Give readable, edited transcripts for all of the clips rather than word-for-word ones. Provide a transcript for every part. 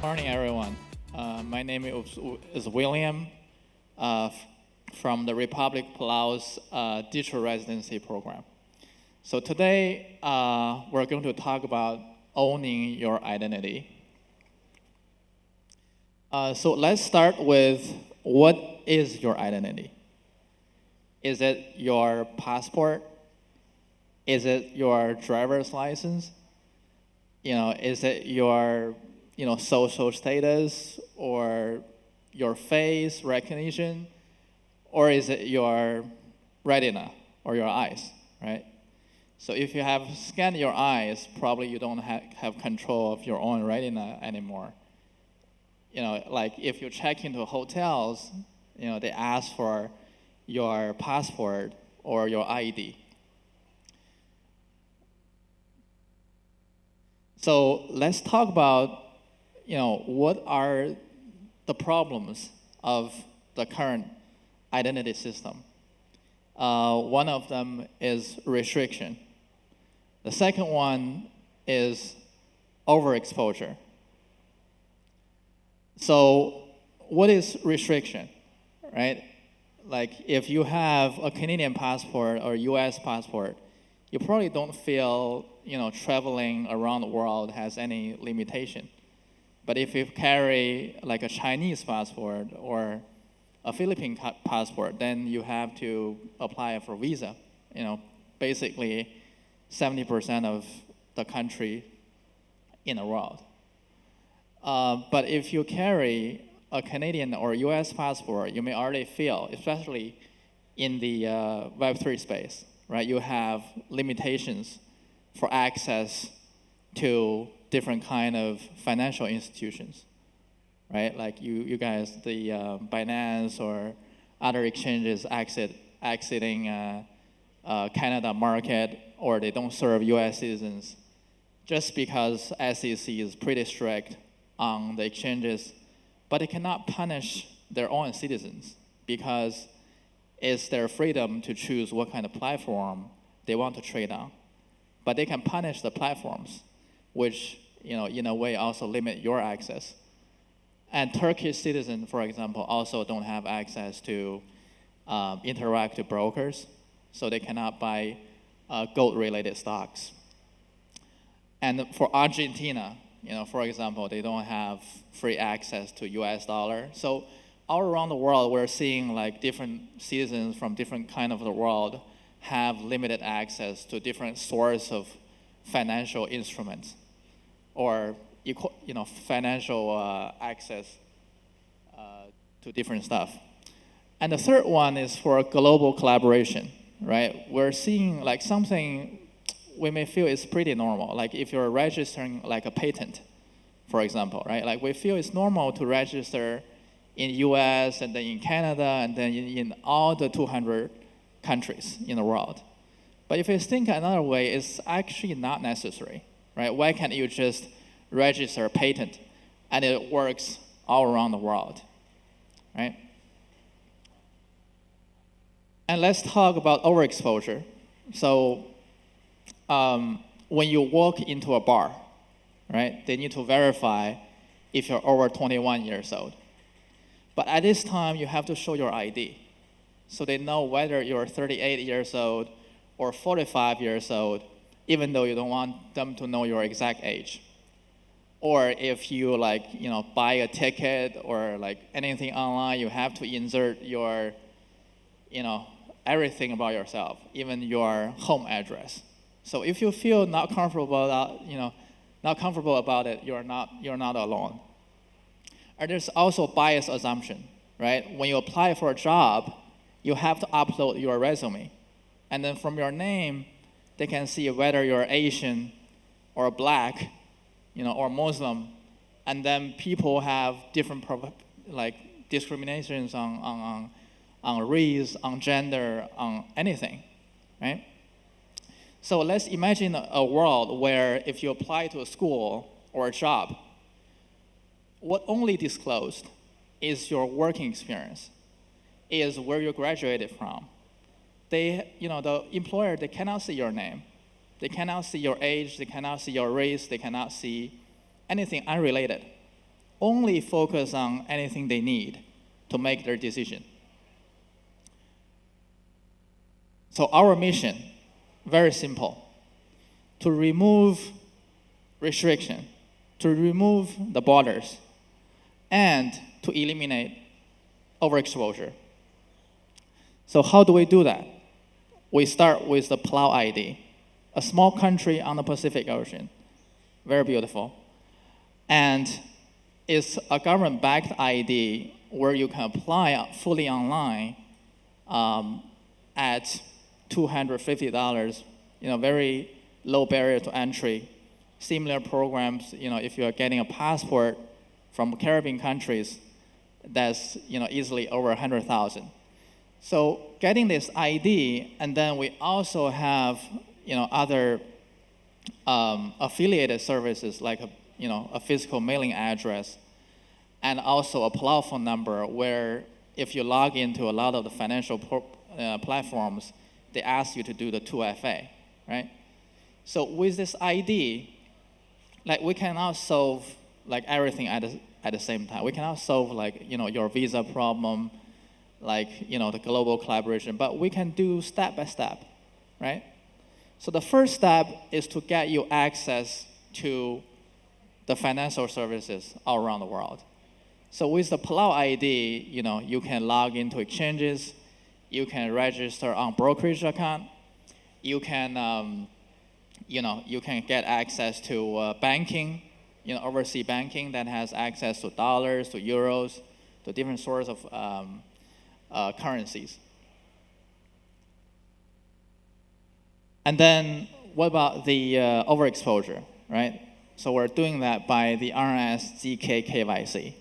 Morning, everyone. My name is William from the Republic Palau's digital residency program. So today, we're going to talk about owning your identity. So let's start with what is your identity? Is it your passport? Is it your driver's license? Is it your social status or your face recognition, or is it your retina or your eyes, right? So if you have scanned your eyes, probably you don't have control of your own retina anymore. Like if you check into hotels, they ask for your passport or your ID. So let's talk about what are the problems of the current identity system. One of them is restriction. The second one is overexposure. So what is restriction, right? Like if you have a Canadian passport or US passport, you probably don't feel traveling around the world has any limitation. But if you carry like a Chinese passport or a Philippine passport, then you have to apply for visa. Basically 70% of the country in the world. But if you carry a Canadian or US passport, you may already feel, especially in the Web3 space, right? You have limitations for access to different kind of financial institutions, right? Like you guys, the Binance or other exchanges exiting Canada market, or they don't serve US citizens, just because SEC is pretty strict on the exchanges, but they cannot punish their own citizens because it's their freedom to choose what kind of platform they want to trade on. But they can punish the platforms, which in a way also limit your access. And Turkish citizens, for example, also don't have access to interactive brokers, so they cannot buy gold-related stocks. And for Argentina, for example, they don't have free access to US dollar. So all around the world, we're seeing like different citizens from different kind of the world have limited access to different source of financial instruments or financial access to different stuff. And the third one is for global collaboration, right? We're seeing like something we may feel is pretty normal. Like if you're registering like a patent, for example, right? Like we feel it's normal to register in US and then in Canada and then in all the 200 countries in the world. But if you think another way, it's actually not necessary, right? Why can't you just register a patent and it works all around the world, right? And let's talk about overexposure. So when you walk into a bar, right, they need to verify if you're over 21 years old. But at this time, you have to show your ID. So they know whether you're 38 years old or 45 years old, even though you don't want them to know your exact age. Or if you buy a ticket or like anything online, you have to insert your, everything about yourself, even your home address. So if you feel not comfortable about it, you're not alone. And there's also bias assumption, right? When you apply for a job, you have to upload your resume. And then from your name, they can see whether you're Asian or black, or Muslim. And then people have different discriminations on race, on gender, on anything, right? So let's imagine a world where if you apply to a school or a job, what only disclosed is your working experience, is where you graduated from. The employer, they cannot see your name. They cannot see your age, they cannot see your race, they cannot see anything unrelated. only focus on anything they need to make their decision. So our mission, very simple, to remove restriction, to remove the borders, and to eliminate overexposure. So how do we do that? We start with the Palau ID, a small country on the Pacific Ocean, very beautiful. And it's a government-backed ID where you can apply fully online at $250, very low barrier to entry. Similar programs, if you are getting a passport from Caribbean countries, that's easily over 100,000. So getting this ID, and then we also have other affiliated services like a physical mailing address, and also a Palau phone number where if you log into a lot of the financial platforms, they ask you to do the 2FA, right? So with this ID, we cannot solve everything at the same time. We cannot solve your visa problem, the global collaboration, but we can do step by step, right? So the first step is to get you access to the financial services all around the world. So with the Palau ID, you can log into exchanges, you can register on brokerage account, you can get access to banking, overseas banking that has access to dollars, to euros, to different sorts of currencies. And then what about the overexposure, right? So we're doing that by the RNS DK KYC.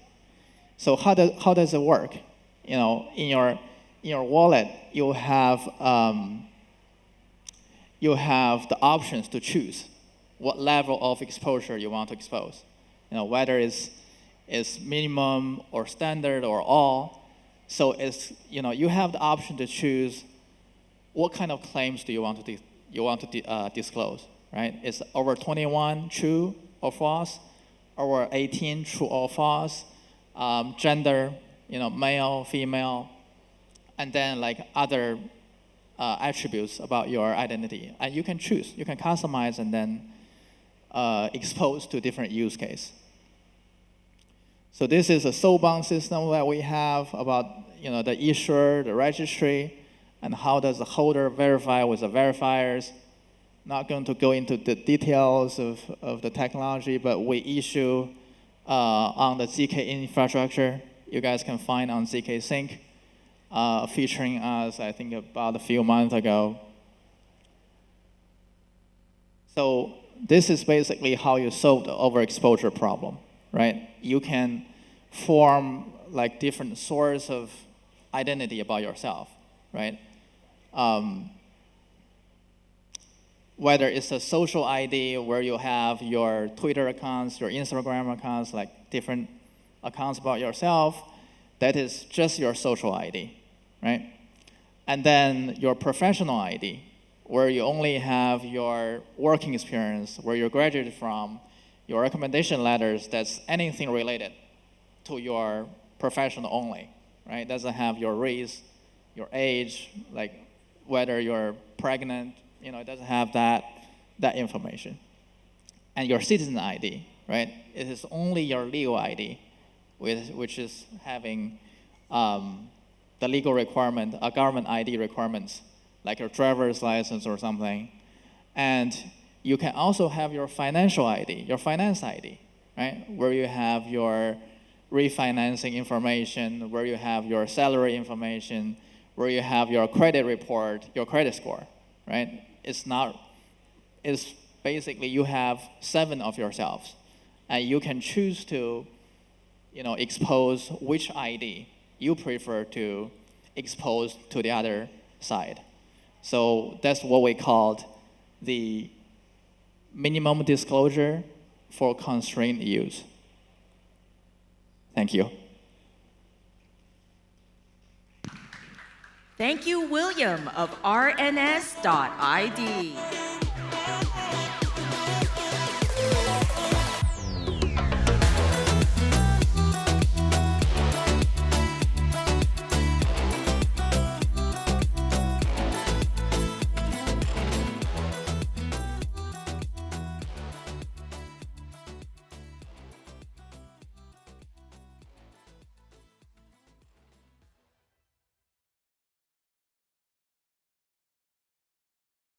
So how does it work? In your wallet, you have the options to choose what level of exposure you want to expose. Whether it's minimum or standard or all. So you have the option to choose what kind of claims do you want to disclose, right? Is over 21 true or false? Over 18 true or false? Gender, male, female, and then other attributes about your identity. And you can choose, you can customize and then expose to different use case. So this is a soulbound system that we have about the issuer, the registry, and how does the holder verify with the verifiers. Not going to go into the details of the technology, but we issue on the ZK infrastructure. You guys can find on ZK Sync, featuring us, I think, about a few months ago. So this is basically how you solve the overexposure problem, right? You can form different sorts of identity about yourself, right? Whether it's a social ID where you have your Twitter accounts, your Instagram accounts, different accounts about yourself, that is just your social ID, right? And then your professional ID, where you only have your working experience, where you graduated from, your recommendation letters, that's anything related to your professional only, right? It doesn't have your race, your age, whether you're pregnant, it doesn't have that information. And your citizen ID, right? It is only your legal ID, which is having the legal requirement, a government ID requirements, like your driver's license or something. And you can also have your financial ID, your finance ID, right? Where you have your refinancing information, where you have your salary information, where you have your credit report, your credit score, right? It's basically you have 7 of yourselves, and you can choose to, expose which ID you prefer to expose to the other side. So that's what we called the minimum disclosure for constrained use. Thank you. Thank you, William of RNS.ID.